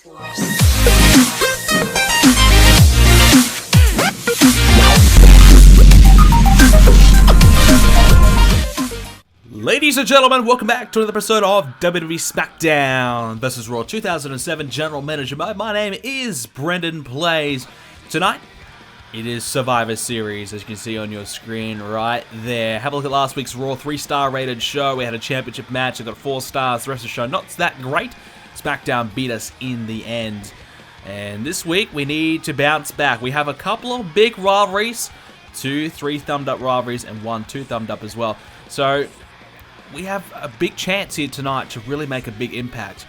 Ladies and gentlemen, welcome back to another episode of WWE Smackdown vs. Raw 2007 General Manager Mode. My name is BrendenPlayz. Tonight, it is Survivor Series, as you can see on your screen right there. Have a look at last week's Raw 3-star rated show. We had a championship match. It got 4 stars. The rest of the show, not that great. Smackdown beat us in the end. And this week, we need to bounce back. We have a couple of big rivalries. 2 3-thumbed-up rivalries and 1 2-thumbed-up as well. So we have a big chance here tonight to really make a big impact.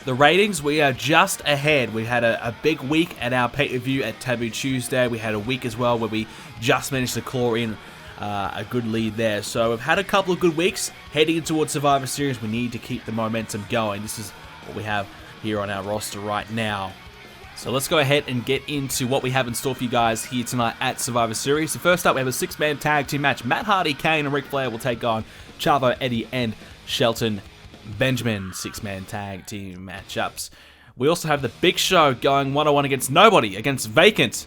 The ratings, we are just ahead. We had a big week at our pay-per-view at Taboo Tuesday. We had a week as well where we just managed to claw in a good lead there. So we've had a couple of good weeks. Heading towards Survivor Series, we need to keep the momentum going. This is what we have here on our roster right now. So let's go ahead and get into what we have in store for you guys here tonight at Survivor Series. So first up, we have a 6-man tag team match. Matt Hardy, Kane, and Ric Flair will take on Chavo, Eddie, and Shelton Benjamin. 6-man tag team matchups. We also have the Big Show going one-on-one against nobody, against Vacant.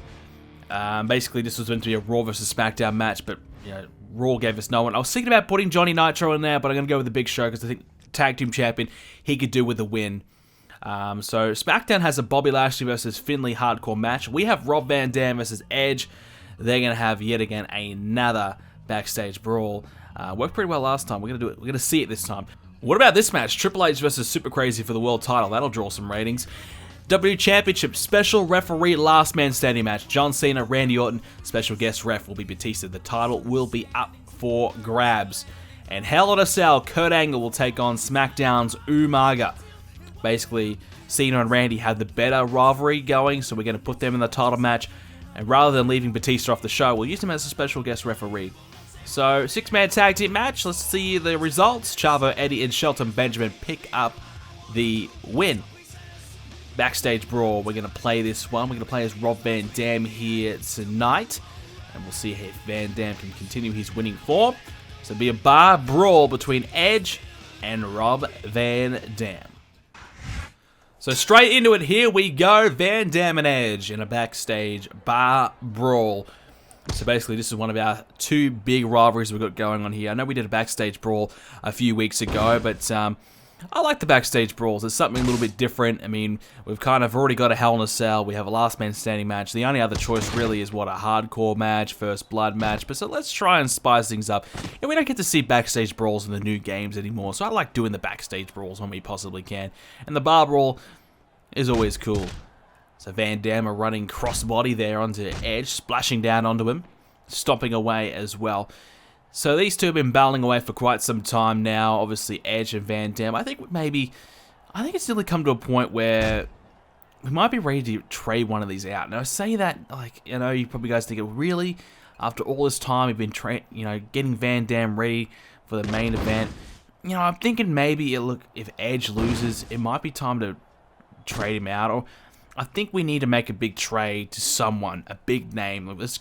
Basically, this was meant to be a Raw versus Smackdown match, but you know, Raw gave us no one. I was thinking about putting Johnny Nitro in there, but I'm going to go with the Big Show because I think tag team champion, he could do with a win. So Smackdown has a Bobby Lashley versus Finlay hardcore match. We have Rob Van Dam versus Edge. They're going to have yet again another backstage brawl. Worked pretty well last time. We're going to do it. We're going to see it this time. What about this match? Triple H versus Super Crazy for the world title. That'll draw some ratings. WWE Championship special referee last man standing match. John Cena, Randy Orton. Special guest ref will be Batista. The title will be up for grabs. And Hell in a Cell, Kurt Angle will take on SmackDown's Umaga. Basically, Cena and Randy have the better rivalry going, so we're going to put them in the title match. And rather than leaving Batista off the show, we'll use him as a special guest referee. So, 6-man tag team match. Let's see the results. Chavo, Eddie, and Shelton Benjamin pick up the win. Backstage brawl. We're going to play this one. We're going to play as Rob Van Dam here tonight. And we'll see if Van Dam can continue his winning form. So, it'll be a bar brawl between Edge and Rob Van Dam. So straight into it, here we go, Van Dam and Edge in a backstage bar brawl. So basically this is one of our 2 big rivalries we've got going on here. I know we did a backstage brawl a few weeks ago, but I like the backstage brawls. It's something a little bit different. I mean, we've kind of already got a Hell in a Cell. We have a last man standing match. The only other choice really is what, a hardcore match, first blood match. But so let's try and spice things up. And we don't get to see backstage brawls in the new games anymore. So I like doing the backstage brawls when we possibly can. And the bar brawl is always cool. So Van Dam are running crossbody there onto Edge, splashing down onto him, stomping away as well. So these two have been battling away for quite some time now. Obviously, Edge and Van Dam. I think it's nearly come to a point where we might be ready to trade one of these out. Now, I say that, like, you know, you probably guys think, really, after all this time, we've been getting Van Dam ready for the main event. You know, I'm thinking maybe, look, if Edge loses, it might be time to trade him out. Or I think we need to make a big trade to someone, a big name. Let's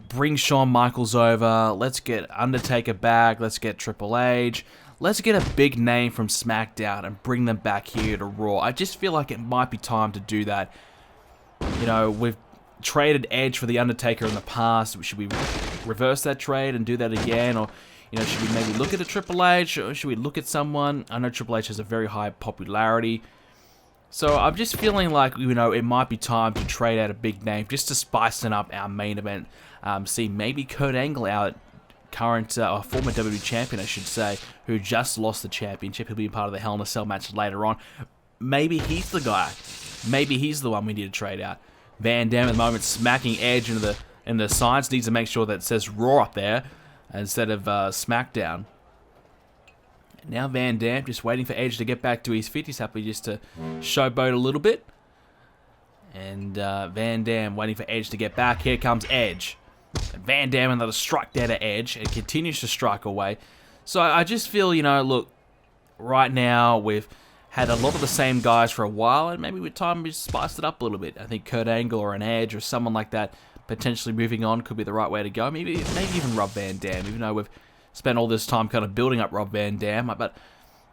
bring Shawn Michaels over. Let's get Undertaker back. Let's get Triple H. Let's get a big name from SmackDown and bring them back here to Raw. I just feel like it might be time to do that. You know, we've traded Edge for the Undertaker in the past. Should we reverse that trade and do that again? Or, you know, should we maybe look at a Triple H? Or should we look at someone? I know Triple H has a very high popularity. So I'm just feeling like, you know, it might be time to trade out a big name just to spice up our main event. See maybe Kurt Angle, our current, former WWE champion, I should say, who just lost the championship. He'll be part of the Hell in a Cell match later on. Maybe he's the guy. Maybe he's the one we need to trade out. Van Dam at the moment smacking Edge into the signs. Needs to make sure that it says Raw up there instead of SmackDown. Now Van Dam just waiting for Edge to get back to his feet. He's happy just to showboat a little bit. And Van Dam waiting for Edge to get back. Here comes Edge. And Van Dam another strike there to Edge. And continues to strike away. So I just feel, you know, look, right now we've had a lot of the same guys for a while. And maybe with time we spiced it up a little bit. I think Kurt Angle or an Edge or someone like that potentially moving on could be the right way to go. Maybe even Rob Van Dam, even though we've spent all this time kind of building up Rob Van Dam. But,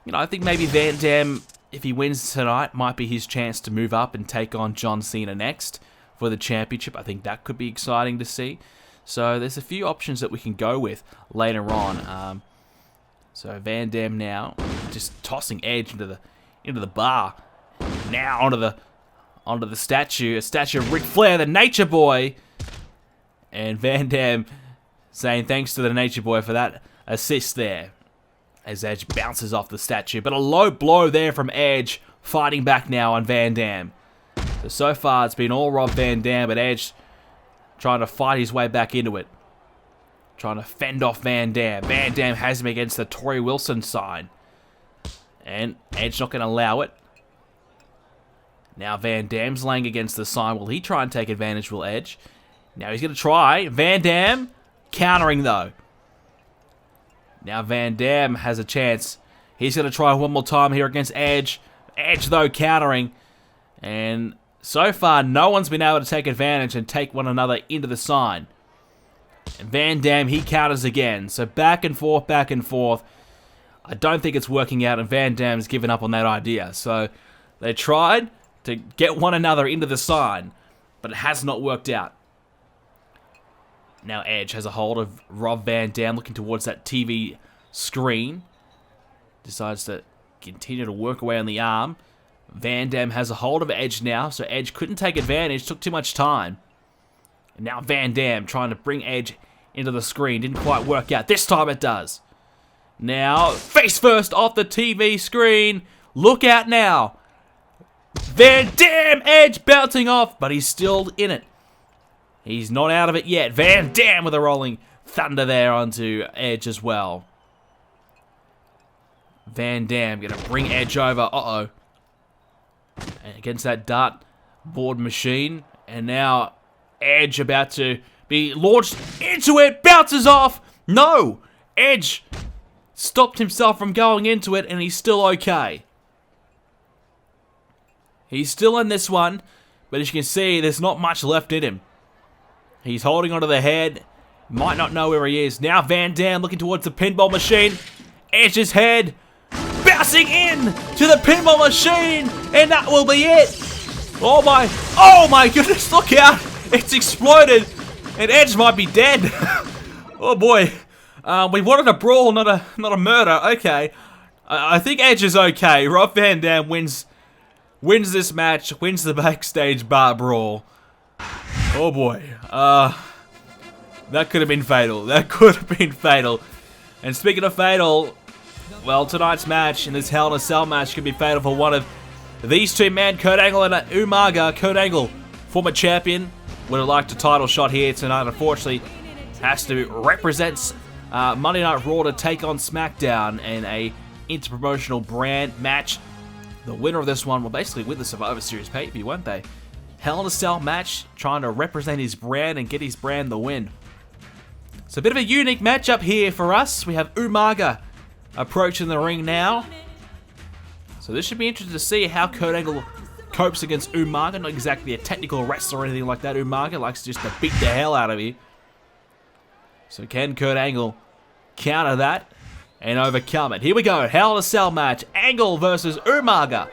you know, I think maybe Van Dam if he wins tonight, might be his chance to move up and take on John Cena next for the championship. I think that could be exciting to see. So there's a few options that we can go with later on. So Van Dam now just tossing Edge into the bar. Now onto the statue, a statue of Ric Flair, the Nature Boy. And Van Dam saying thanks to the Nature Boy for that assist there, as Edge bounces off the statue. But a low blow there from Edge, fighting back now on Van Dam. So far it's been all Rob Van Dam, but Edge trying to fight his way back into it. Trying to fend off Van Dam. Van Dam has him against the Torrie Wilson sign. And Edge not going to allow it. Now Van Dam's laying against the sign. Will he try and take advantage, will Edge? Now he's going to try. Van Dam countering though. Now Van Dam has a chance. He's going to try one more time here against Edge. Edge though countering. And so far no one's been able to take advantage and take one another into the sign. And Van Dam, he counters again. So back and forth, back and forth. I don't think it's working out, and Van Dam's given up on that idea. So they tried to get one another into the sign, but it has not worked out. Now Edge has a hold of Rob Van Dam, looking towards that TV screen. Decides to continue to work away on the arm. Van Dam has a hold of Edge now, so Edge couldn't take advantage, took too much time. And now Van Dam trying to bring Edge into the screen. Didn't quite work out. This time it does. Now, face first off the TV screen. Look out now. Van Dam, Edge bouncing off, but he's still in it. He's not out of it yet. Van Dam with a rolling thunder there onto Edge as well. Van Dam going to bring Edge over. Uh-oh. And against that dart board machine. And now Edge about to be launched into it. Bounces off. No. Edge stopped himself from going into it, and he's still okay. He's still in this one, but as you can see, there's not much left in him. He's holding onto the head. Might not know where he is. Now Van Dam looking towards the pinball machine. Edge's head bouncing in to the pinball machine, and that will be it. Oh my goodness, look out. It's exploded, and Edge might be dead. Oh boy. We wanted a brawl, not a murder. Okay. I think Edge is okay. Rob Van Dam wins this match, wins the backstage bar brawl. Oh boy. That could have been fatal. That could have been fatal. And speaking of fatal, well, tonight's match in this Hell in a Cell match could be fatal for one of these two men, Kurt Angle and Umaga. Kurt Angle, former champion, would have liked a title shot here tonight. Unfortunately, has to represent Monday Night Raw to take on SmackDown in a interpromotional brand match. The winner of this one will basically win the Survivor Series pay-per-view, won't they? Hell in a Cell match, trying to represent his brand and get his brand the win. It's a bit of a unique matchup here for us. We have Umaga approaching the ring now. So this should be interesting to see how Kurt Angle copes against Umaga. Not exactly a technical wrestler or anything like that. Umaga likes just to beat the hell out of you. So can Kurt Angle counter that and overcome it? Here we go. Hell in a Cell match. Angle versus Umaga.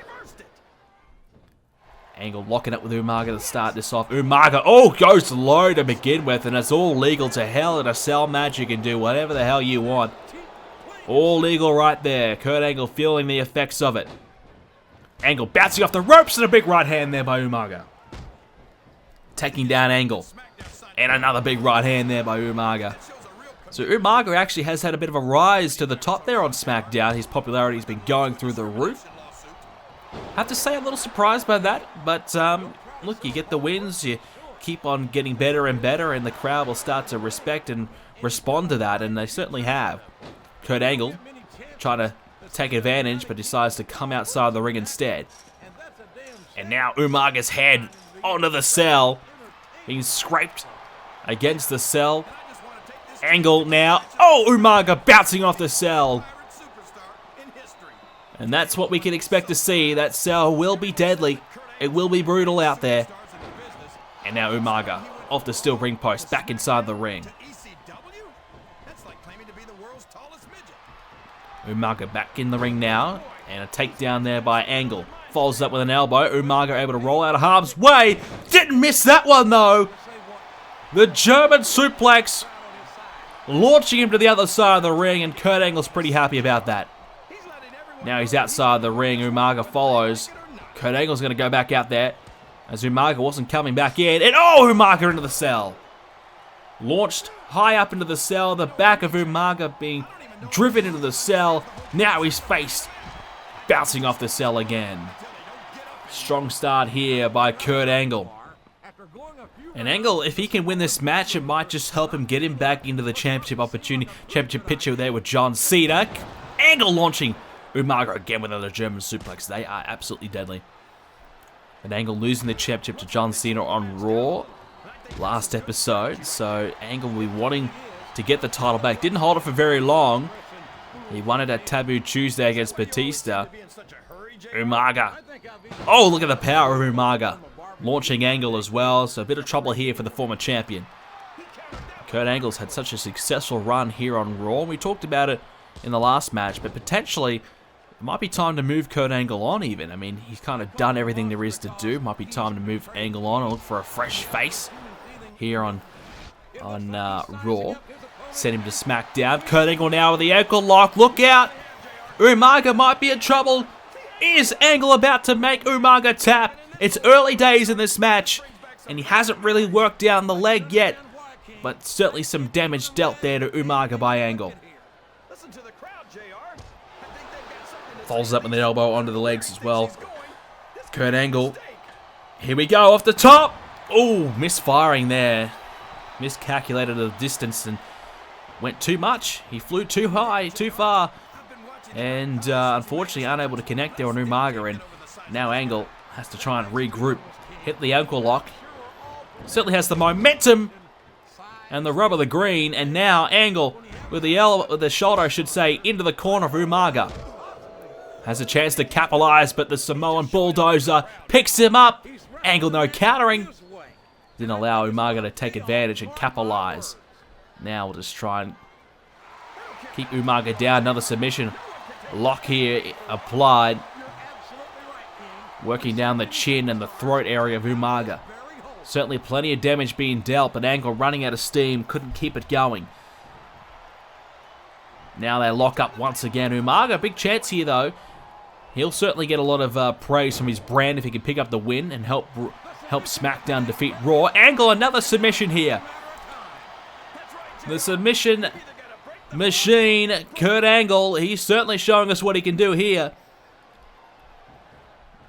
Angle locking up with Umaga to start this off. Umaga, goes low to begin with, and it's all legal to Hell in a Cell match. You can do whatever the hell you want. All legal right there. Kurt Angle feeling the effects of it. Angle bouncing off the ropes, and a big right hand there by Umaga. Taking down Angle. And another big right hand there by Umaga. So Umaga actually has had a bit of a rise to the top there on SmackDown. His popularity has been going through the roof. I have to say, I'm a little surprised by that, but look, you get the wins, you keep on getting better and better, and the crowd will start to respect and respond to that, and they certainly have. Kurt Angle trying to take advantage, but decides to come outside the ring instead. And now Umaga's head onto the cell, being scraped against the cell. Angle now, Umaga bouncing off the cell. And that's what we can expect to see. That cell will be deadly. It will be brutal out there. And now Umaga off the steel ring post, back inside the ring. Umaga back in the ring now. And a takedown there by Angle. Follows up with an elbow. Umaga able to roll out of harm's way. Didn't miss that one, though. The German suplex. Launching him to the other side of the ring, and Kurt Angle's pretty happy about that. Now he's outside the ring. Umaga follows. Kurt Angle's going to go back out there, as Umaga wasn't coming back in. And oh, Umaga into the cell. Launched high up into the cell. The back of Umaga being driven into the cell. Now he's faced. Bouncing off the cell again. Strong start here by Kurt Angle. And Angle, if he can win this match, it might just help him get him back into the championship picture there with John Cena. Angle launching Umaga again with another German suplex. They are absolutely deadly. And Angle losing the championship to John Cena on Raw last episode. So Angle will be wanting to get the title back. Didn't hold it for very long. He won it at Taboo Tuesday against Batista. Umaga. Oh, look at the power of Umaga. Launching Angle as well, so a bit of trouble here for the former champion. Kurt Angle's had such a successful run here on Raw. We talked about it in the last match, but potentially it might be time to move Kurt Angle on even. I mean, he's kind of done everything there is to do. Might be time to move Angle on and look for a fresh face here on Raw. Send him to SmackDown. Kurt Angle now with the ankle lock. Look out! Umaga might be in trouble. Is Angle about to make Umaga tap? It's early days in this match, and he hasn't really worked down the leg yet, but certainly some damage dealt there to Umaga by Angle. Follows up with the elbow onto the legs as well. Kurt Angle. Here we go, off the top. Oh, misfiring there. Miscalculated the distance and went too much. He flew too high, too far. And unfortunately unable to connect there on Umaga, and now Angle has to try and regroup. Hit the ankle lock. Certainly has the momentum and the rub of the green, and now Angle with the shoulder, I should say, into the corner of Umaga. Has a chance to capitalize, but the Samoan bulldozer picks him up. Angle no countering. Didn't allow Umaga to take advantage and capitalize. Now we'll just try and keep Umaga down. Another submission lock here applied. Working down the chin and the throat area of Umaga. Certainly plenty of damage being dealt, but Angle running out of steam, couldn't keep it going. Now they lock up once again. Umaga, big chance here though. He'll certainly get a lot of praise from his brand if he can pick up the win and help SmackDown defeat Raw. Angle, another submission here. The submission machine, Kurt Angle, he's certainly showing us what he can do here.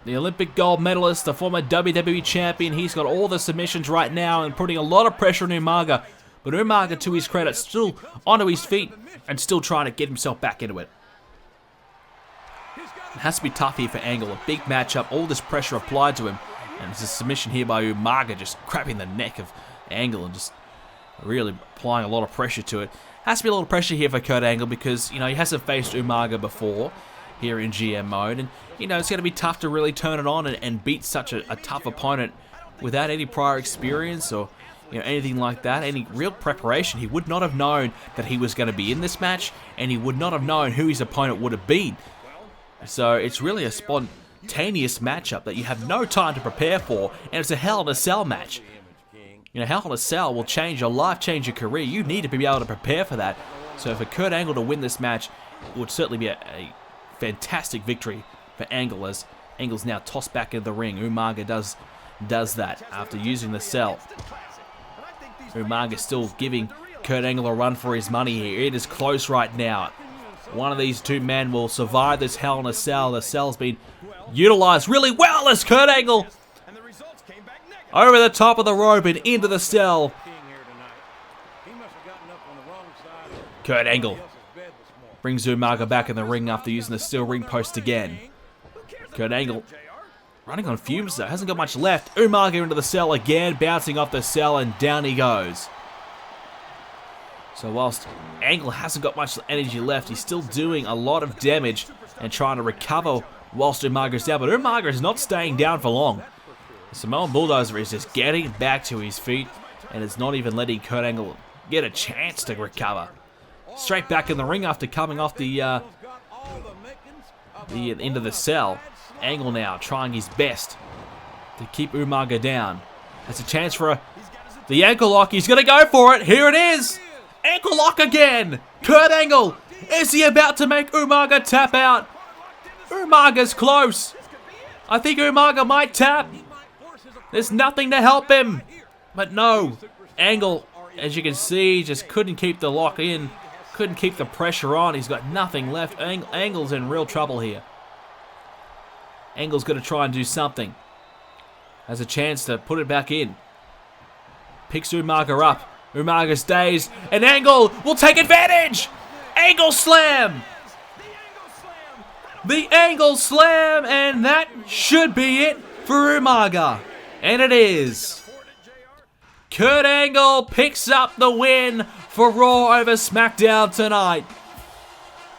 The Olympic gold medalist, the former WWE champion, he's got all the submissions right now and putting a lot of pressure on Umaga. But Umaga, to his credit, still onto his feet and still trying to get himself back into it. It has to be tough here for Angle. A big matchup, all this pressure applied to him. And it's a submission here by Umaga, just crapping the neck of Angle and just really applying a lot of pressure to it. Has to be a lot of pressure here for Kurt Angle because, you know, he hasn't faced Umaga before here in GM mode. And, you know, it's going to be tough to really turn it on and beat such a tough opponent without any prior experience or, you know, anything like that, any real preparation. He would not have known that he was going to be in this match, and he would not have known who his opponent would have been. So it's really a spontaneous matchup that you have no time to prepare for, and it's a Hell in a Cell match. You know, Hell in a Cell will change your life, change your career. You need to be able to prepare for that. So for Kurt Angle to win this match, it would certainly be a fantastic victory for Angle, as Angle's now tossed back into the ring. Umaga does that after using the cell. Umaga still giving Kurt Angle a run for his money here. It is close right now. One of these two men will survive this Hell in a Cell. The cell's been utilized really well as Kurt Angle over the top of the rope and into the cell. Kurt Angle brings Umaga back in the ring after using the steel ring post again. Kurt Angle running on fumes though, hasn't got much left. Umaga into the cell again, bouncing off the cell, and down he goes. So whilst Angle hasn't got much energy left, he's still doing a lot of damage and trying to recover whilst Umaga's down. But Umaga is not staying down for long. The Samoan Bulldozer is just getting back to his feet and is not even letting Kurt Angle get a chance to recover. Straight back in the ring after coming off the into the cell. Angle now trying his best to keep Umaga down. There's a chance for the ankle lock. He's going to go for it. Here it is. Ankle lock again. Kurt Angle. Is he about to make Umaga tap out? Umaga's close. I think Umaga might tap. There's nothing to help him. But no. Angle, as you can see, just couldn't keep the lock in. Couldn't keep the pressure on. He's got nothing left. Angle's in real trouble here. Angle's going to try and do something. Has a chance to put it back in. Picks Umaga up. Umaga stays. And Angle will take advantage. Angle slam. The Angle slam. And that should be it for Umaga. And it is. Kurt Angle picks up the win for Raw over SmackDown tonight.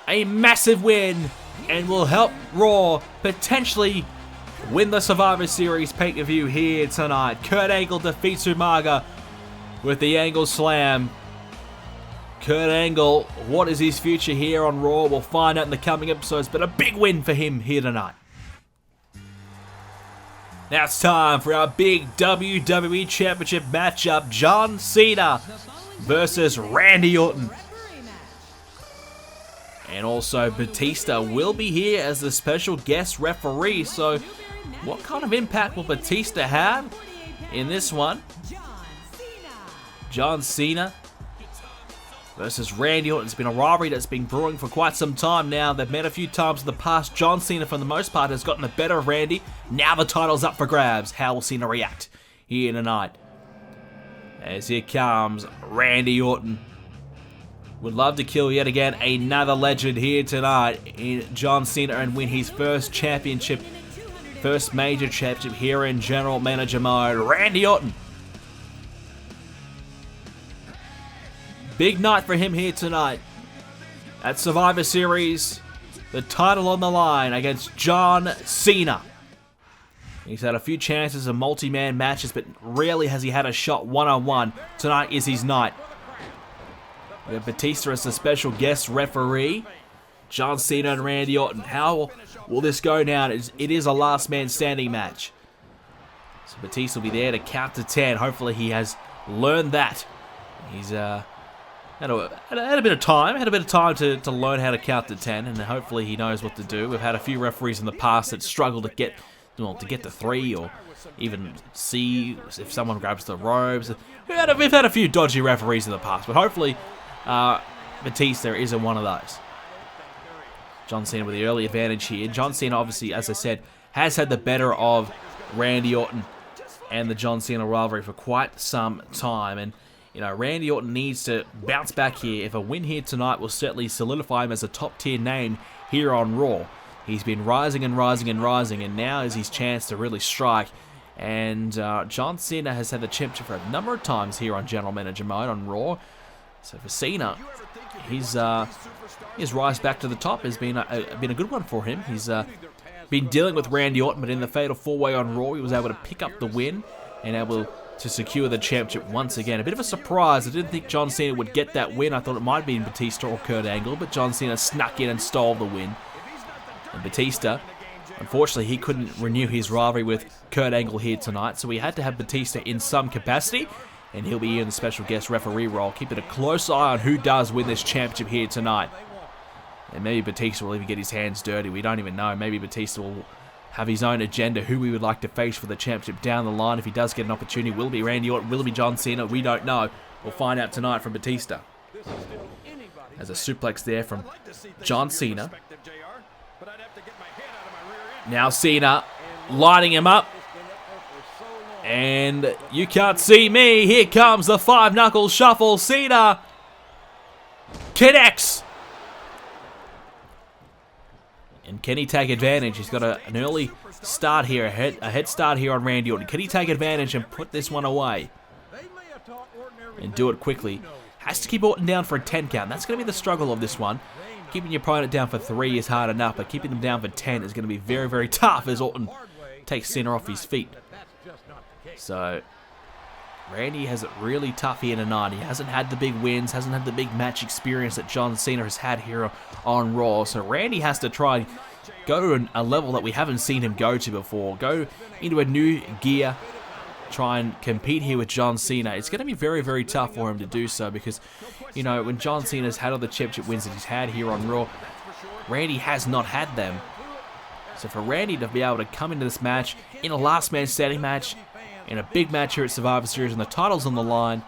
A massive win. And will help Raw potentially win the Survivor Series pay-per-view here tonight. Kurt Angle defeats Umaga with the Angle Slam. Kurt Angle, what is his future here on Raw? We'll find out in the coming episodes, but a big win for him here tonight. Now it's time for our big WWE Championship matchup. John Cena versus Randy Orton. And also Batista will be here as the special guest referee. So what kind of impact will Batista have in this one? John Cena versus Randy Orton. It's been a rivalry that's been brewing for quite some time now. They've met a few times in the past. John Cena, for the most part, has gotten the better of Randy. Now the title's up for grabs. How will Cena react here tonight? As here comes Randy Orton. Would love to kill yet again another legend here tonight in John Cena and win his first championship, first major championship here in General Manager mode. Randy Orton. Big night for him here tonight at Survivor Series. The title on the line against John Cena. He's had a few chances of multi-man matches, but rarely has he had a shot one-on-one. Tonight is his night. We have Batista as the special guest referee. John Cena and Randy Orton. How will this go down? It is a last man standing match. So Batista will be there to count to 10. Hopefully he has learned that. He's had a bit of time. To learn how to count to 10, and hopefully he knows what to do. We've had a few referees in the past that struggle to get to 3 or even see if someone grabs the ropes. We've had a few dodgy referees in the past, but hopefully Batista isn't one of those. John Cena with the early advantage here. John Cena, obviously, as I said, has had the better of Randy Orton and the John Cena rivalry for quite some time. And, Randy Orton needs to bounce back here. If a win here tonight will certainly solidify him as a top-tier name here on Raw. He's been rising and rising and rising, and now is his chance to really strike. And John Cena has had the championship for a number of times here on General Manager mode on Raw. So for Cena, his rise back to the top has been a good one for him. He's been dealing with Randy Orton, but in the Fatal 4-Way on Raw, he was able to pick up the win and able to secure the championship once again. A bit of a surprise. I didn't think John Cena would get that win. I thought it might have been Batista or Kurt Angle, but John Cena snuck in and stole the win. And Batista, unfortunately, he couldn't renew his rivalry with Kurt Angle here tonight, so we had to have Batista in some capacity, and he'll be in the special guest referee role, keeping a close eye on who does win this championship here tonight. And maybe Batista will even get his hands dirty. We don't even know. Maybe Batista will have his own agenda, who we would like to face for the championship down the line. If he does get an opportunity, will it be Randy Orton? Will it be John Cena? We don't know. We'll find out tonight from Batista. There's a suplex there from John Cena. Now Cena lining him up. And you can't see me. Here comes the 5-knuckle shuffle. Cena connects. And can he take advantage? He's got an early start here, a head start here on Randy Orton. Can he take advantage and put this one away? And do it quickly. Has to keep Orton down for a 10 count. That's going to be the struggle of this one. Keeping your opponent down for 3 is hard enough, but keeping them down for 10 is going to be very, very tough as Orton takes Cena off his feet. So, Randy has it really tough here tonight. He hasn't had the big wins, hasn't had the big match experience that John Cena has had here on Raw. So Randy has to try and go to a level that we haven't seen him go to before. Go into a new gear. Try and compete here with John Cena. It's going to be very, very tough for him to do so because, you know, when John Cena's had all the championship wins that he's had here on Raw, Randy has not had them. So for Randy to be able to come into this match, in a last man standing match, in a big match here at Survivor Series, and the title's on the line,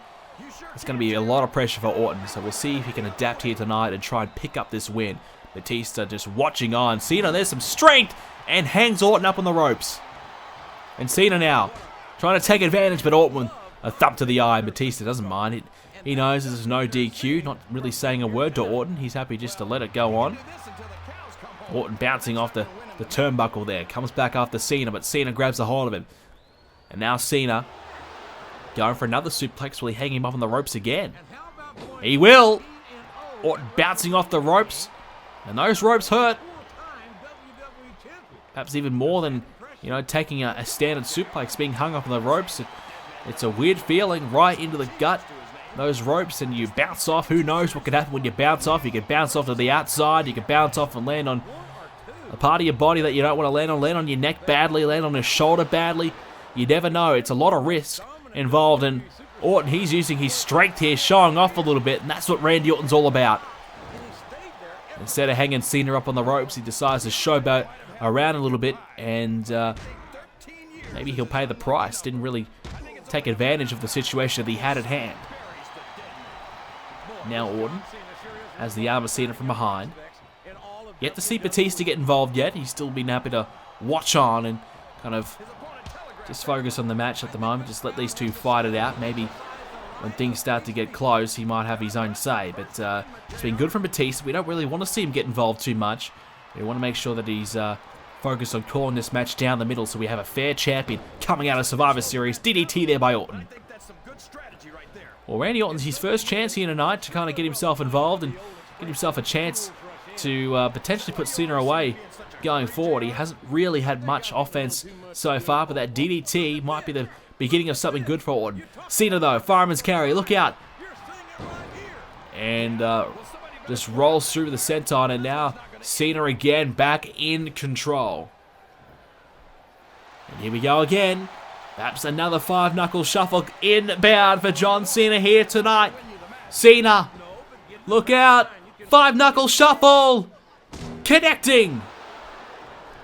it's going to be a lot of pressure for Orton. So we'll see if he can adapt here tonight and try and pick up this win. Batista just watching on. Cena, there's some strength, and hangs Orton up on the ropes. And Cena now trying to take advantage, but Orton with a thump to the eye. Batista doesn't mind it. He knows there's no DQ, not really saying a word to Orton. He's happy just to let it go on. Orton bouncing off the turnbuckle there. Comes back after Cena, but Cena grabs a hold of him. And now Cena going for another suplex. Will he hang him up on the ropes again? He will. Orton bouncing off the ropes. And those ropes hurt. Perhaps even more than, you know, taking a standard suplex, being hung up on the ropes. It's a weird feeling right into the gut. Those ropes, and you bounce off. Who knows what could happen when you bounce off? You could bounce off to the outside. You could bounce off and land on a part of your body that you don't want to land on your neck badly, land on your shoulder badly. You never know. It's a lot of risk involved, and Orton, he's using his strength here, showing off a little bit, and that's what Randy Orton's all about. Instead of hanging Cena up on the ropes, he decides to showboat around a little bit, and maybe he'll pay the price. Didn't really take advantage of the situation that he had at hand. Now Orton has the arm of Cena from behind. Yet to see Batista get involved yet. He's still been happy to watch on and kind of just focus on the match at the moment. Just let these two fight it out. Maybe when things start to get close, he might have his own say. But it's been good from Batista. We don't really want to see him get involved too much. We want to make sure that he's focused on calling this match down the middle so we have a fair champion coming out of Survivor Series. DDT there by Orton. Well, Randy Orton's his first chance here tonight to kind of get himself involved and get himself a chance to potentially put Cena away going forward. He hasn't really had much offense so far, but that DDT might be the beginning of something good for Orton. Cena, though, fireman's carry, look out. And just rolls through the senton, and now Cena again back in control. And here we go again. Perhaps another five-knuckle shuffle inbound for John Cena here tonight. Cena, look out. Five-knuckle shuffle. Connecting.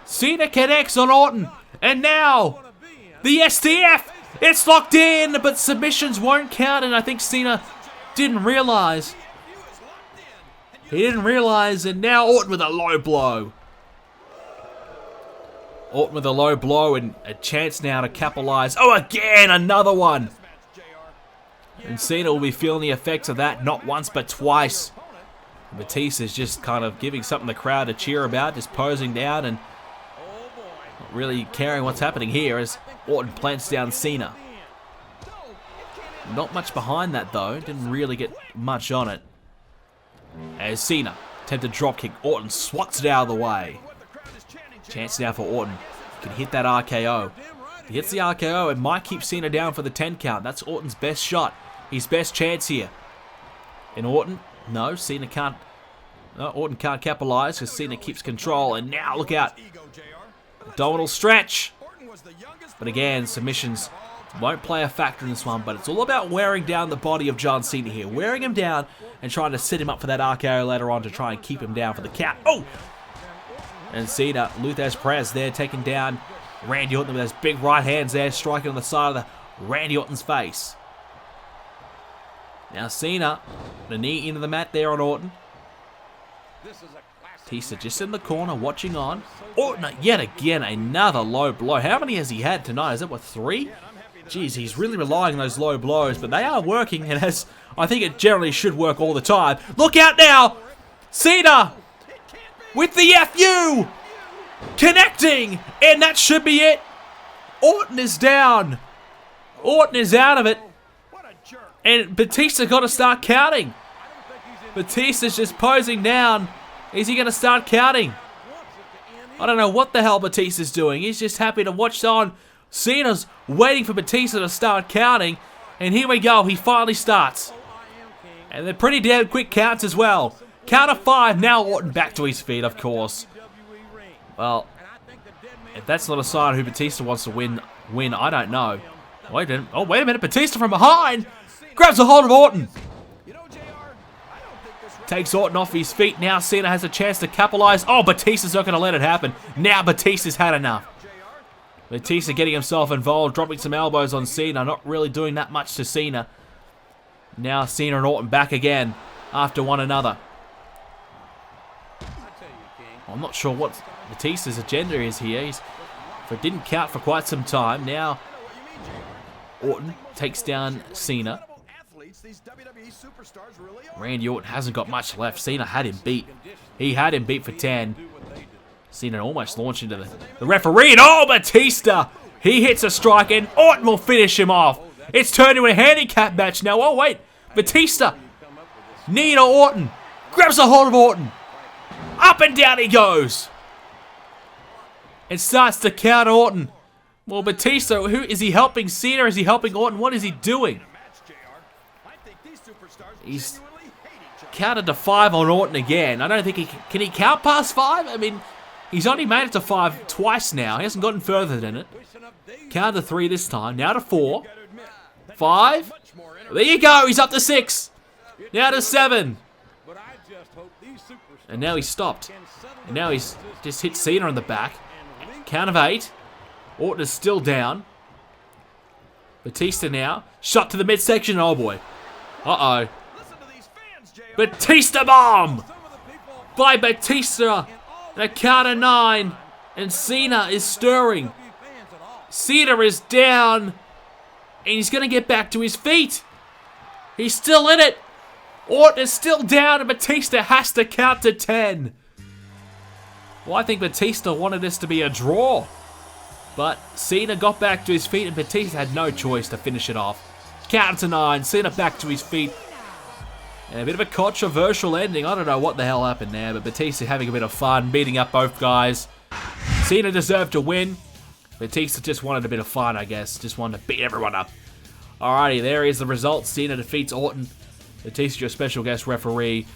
Cena connects on Orton. And now, the STF. It's locked in, but submissions won't count, and I think Cena didn't realize. He didn't realize, and now Orton with a low blow. Orton with a low blow and a chance now to capitalize. Oh, again, another one. And Cena will be feeling the effects of that not once but twice. Batista's just kind of giving something the crowd to cheer about, just posing down and not really caring what's happening here as Orton plants down Cena. Not much behind that though, didn't really get much on it. As Cena attempted dropkick, Orton swats it out of the way. Chance now for Orton. He can hit that RKO. If he hits the RKO, it might keep Cena down for the 10 count. That's Orton's best shot. His best chance here. And Orton, no, Cena can't. No, Orton can't capitalize because Cena keeps control. And now, look out. Abdominal stretch. But again, submissions won't play a factor in this one. But it's all about wearing down the body of John Cena here. Wearing him down and trying to set him up for that RKO later on to try and keep him down for the count. Oh! And Cena, Luthez Perez there taking down Randy Orton with those big right hands there, striking on the side of the Randy Orton's face. Now Cena, the knee into the mat there on Orton. Batista just in the corner watching on. Orton yet again another low blow. How many has he had tonight? Is it what, 3? Jeez, he's really relying on those low blows, but they are working, and as I think it generally should work all the time. Look out now! Cena! With the FU! Connecting! And that should be it! Orton is down! Orton is out of it! And Batista got to start counting! Batista's just posing down. Is he going to start counting? I don't know what the hell Batista's doing. He's just happy to watch on. Cena's waiting for Batista to start counting. And here we go. He finally starts. And they're pretty damn quick counts as well. Count of 5, now Orton back to his feet, of course. Well, if that's not a sign who Batista wants to win, I don't know. Wait a minute, Batista from behind! Grabs a hold of Orton! Takes Orton off his feet. Now Cena has a chance to capitalize. Oh, Batista's not going to let it happen. Now Batista's had enough. Batista getting himself involved, dropping some elbows on Cena. Not really doing that much to Cena. Now Cena and Orton back again after one another. I'm not sure what Batista's agenda is here. If it didn't count for quite some time. Now Orton takes down Cena. Randy Orton hasn't got much left. Cena had him beat. He had him beat for 10. Cena almost launched into the referee. And oh, Batista! He hits a strike and Orton will finish him off. It's turned into a handicap match now. Oh, wait. Batista. Knee to Orton. Grabs a hold of Orton. Up and down he goes. And starts to counter Orton. Well, Batista, who is he helping? Cena? Is he helping Orton? What is he doing? He's counted to 5 on Orton again. I don't think can he count past 5? I mean, he's only made it to 5 twice now. He hasn't gotten further than it. Count to 3 this time. Now to 4. 5. There you go. He's up to 6. Now to 7. And now he's stopped. And now he's just hit Cena on the back. Count of 8. Orton is still down. Batista now. Shot to the midsection. Oh boy. Uh-oh. Batista bomb! By Batista. And a count of 9. And Cena is stirring. Cena is down. And he's going to get back to his feet. He's still in it. Orton is still down and Batista has to count to 10. Well, I think Batista wanted this to be a draw. But Cena got back to his feet and Batista had no choice to finish it off. Count to 9. Cena back to his feet. And a bit of a controversial ending. I don't know what the hell happened there, but Batista having a bit of fun, beating up both guys. Cena deserved to win. Batista just wanted a bit of fun, I guess. Just wanted to beat everyone up. Alrighty, there is the result. Cena defeats Orton. Batista, your special guest referee.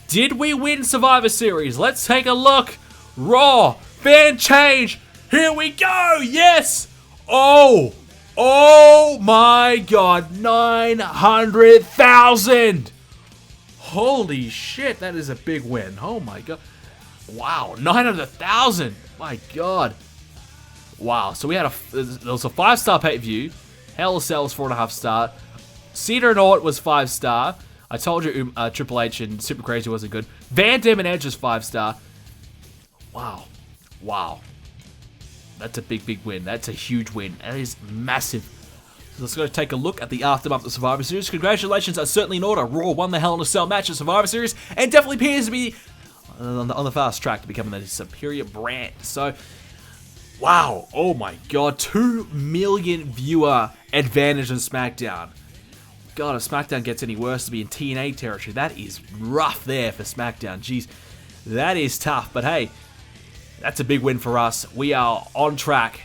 Did we win Survivor Series? Let's take a look. Raw. Fan change. Here we go. Yes. Oh my God. 900,000. Holy shit. That is a big win. Oh my God. Wow. 900,000. My God. Wow. So we had there was a 5-star pay-per-view. Hell in a Cell was 4.5 star. Cena and Orton was 5-star. I told you Triple H and Super Crazy wasn't good. Van Dam and Edge was 5-star. Wow. Wow. That's a big win. That's a huge win. That is massive. So let's go take a look at the aftermath of the Survivor Series. Congratulations are certainly in order. Raw won the Hell in a Cell match at Survivor Series and definitely appears to be on the fast track to becoming the superior brand. So, wow. Oh my God. 2 million viewer advantage on SmackDown. God, if SmackDown gets any worse to be in TNA territory, that is rough there for SmackDown. Jeez, that is tough. But hey, that's a big win for us. We are on track.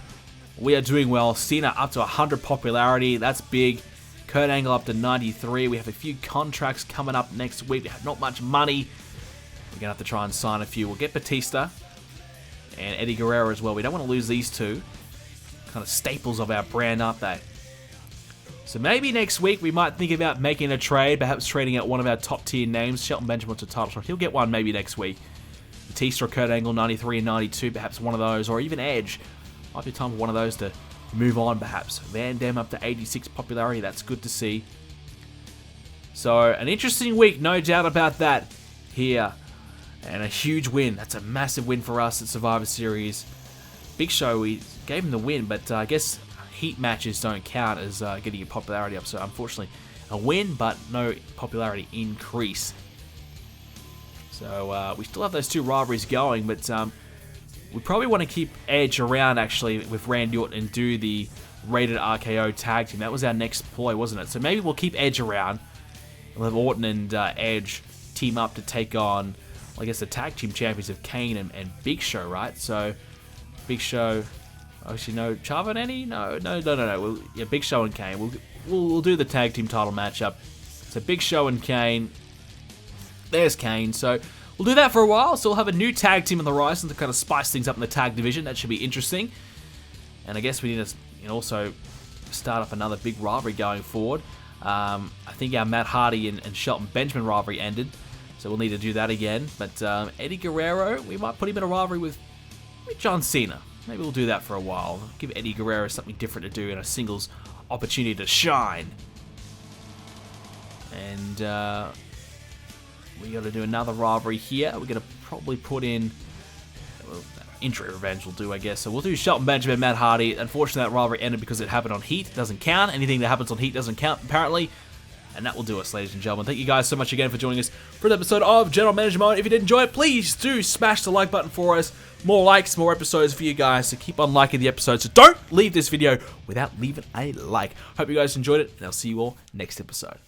We are doing well. Cena up to 100 popularity. That's big. Kurt Angle up to 93. We have a few contracts coming up next week. We have not much money. We're going to have to try and sign a few. We'll get Batista and Eddie Guerrero as well. We don't want to lose these two. Kind of staples of our brand, aren't they? So maybe next week we might think about making a trade, perhaps trading out one of our top tier names. Shelton Benjamin wants a title shot. He'll get one maybe next week. Batista or Kurt Angle, 93 and 92, perhaps one of those, or even Edge. Might be time for one of those to move on, perhaps. Van Dam up to 86 popularity. That's good to see. So an interesting week, no doubt about that here. And a huge win. That's a massive win for us at Survivor Series. Big Show, we gave him the win, but I guess heat matches don't count as getting your popularity up. So unfortunately, a win, but no popularity increase. So we still have those 2 rivalries going, but we probably want to keep Edge around actually with Randy Orton and do the rated RKO tag team. That was our next ploy, wasn't it? So maybe we'll keep Edge around. We'll have Orton and Edge team up to take on, I guess, the tag team champions of Kane and Big Show, right? So Big Show. Actually, no, Chavo and Eddie? No. Yeah, Big Show and Kane. We'll do the tag team title matchup. So Big Show and Kane. There's Kane. So we'll do that for a while. So we'll have a new tag team on the horizon to kind of spice things up in the tag division. That should be interesting. And I guess we need to also start up another big rivalry going forward. I think our Matt Hardy and Shelton Benjamin rivalry ended, so we'll need to do that again. But Eddie Guerrero, we might put him in a rivalry with John Cena. Maybe we'll do that for a while. Give Eddie Guerrero something different to do in a singles opportunity to shine. And we got to do another rivalry here. We're going to probably put in... Well, injury revenge will do, I guess. So we'll do Shelton Benjamin, Matt Hardy. Unfortunately, that rivalry ended because it happened on Heat. It doesn't count. Anything that happens on Heat doesn't count, apparently. And that will do us, ladies and gentlemen. Thank you guys so much again for joining us for an episode of General Manager Mode. If you did enjoy it, please do smash the like button for us. More likes, more episodes for you guys. So keep on liking the episodes. So don't leave this video without leaving a like. Hope you guys enjoyed it, and I'll see you all next episode.